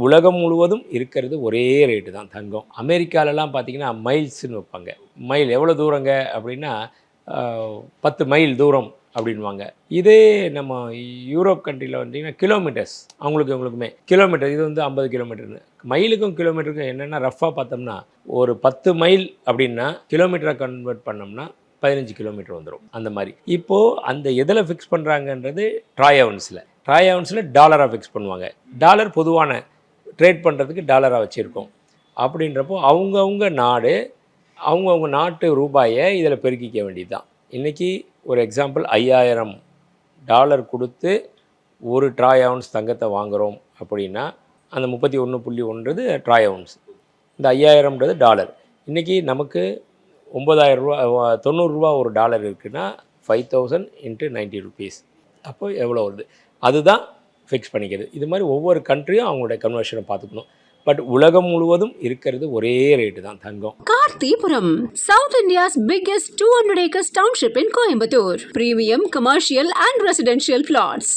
உலகம் முழுவதும் இருக்கிறது ஒரே ரேட்டு தான் தங்கம். அமெரிக்காலலாம் பார்த்தீங்கன்னா மைல்ஸ்னு வைப்பாங்க. மைல் எவ்வளோ தூரங்க அப்படின்னா 10 மைல் தூரம் அப்படின்வாங்க. இதே நம்ம யூரோப் கண்ட்ரியில் வந்தீங்கன்னா கிலோமீட்டர்ஸ் அவங்களுக்குமே கிலோமீட்டர் இது வந்து 50 கிலோமீட்டர்னு. மைலுக்கும் கிலோமீட்டருக்கும் என்னென்னா ரஃபாக பார்த்தோம்னா ஒரு 10 மைல் அப்படின்னா கிலோமீட்டராக கன்வெர்ட் பண்ணோம்னா 15 கிலோமீட்டர் வந்துடும். அந்த மாதிரி இப்போது அந்த எதில் ஃபிக்ஸ் பண்ணுறாங்கன்றது ட்ராய் அவுன்ஸில் டாலராக ஃபிக்ஸ் பண்ணுவாங்க. டாலர் பொதுவான ட்ரேட் பண்ணுறதுக்கு டாலராக வச்சுருக்கோம். அப்படின்றப்போ அவங்கவுங்க நாடு அவங்கவுங்க நாட்டு ரூபாயை இதில் பெருக்கிக்க வேண்டியது தான். இன்றைக்கி ஒரு எக்ஸாம்பிள் $5000 கொடுத்து ஒரு ட்ராய் அவுன்ஸ் தங்கத்தை வாங்குகிறோம் அப்படின்னா அந்த 31.1 ட்ராய் அவுன்ஸ். இந்த 5000ன்றது டாலர். இன்றைக்கி நமக்கு 9000 90 ஒரு டாலர் இருக்குன்னா 5000 × 90 rupees. அப்போ எவ்வளோ வருது அதுதான் ஃபிக்ஸ் பண்ணிக்கிறது. இது மாதிரி ஒவ்வொரு கண்ட்ரியும் அவங்களுடைய கன்வர்ஷனை பார்த்துக்கணும். பட் உலகம் முழுவதும் இருக்கிறது ஒரே ரேட்டு தான் தங்கம். Karthipuram, South India's biggest 200 acres township in Coimbatore. Premium commercial and residential plots.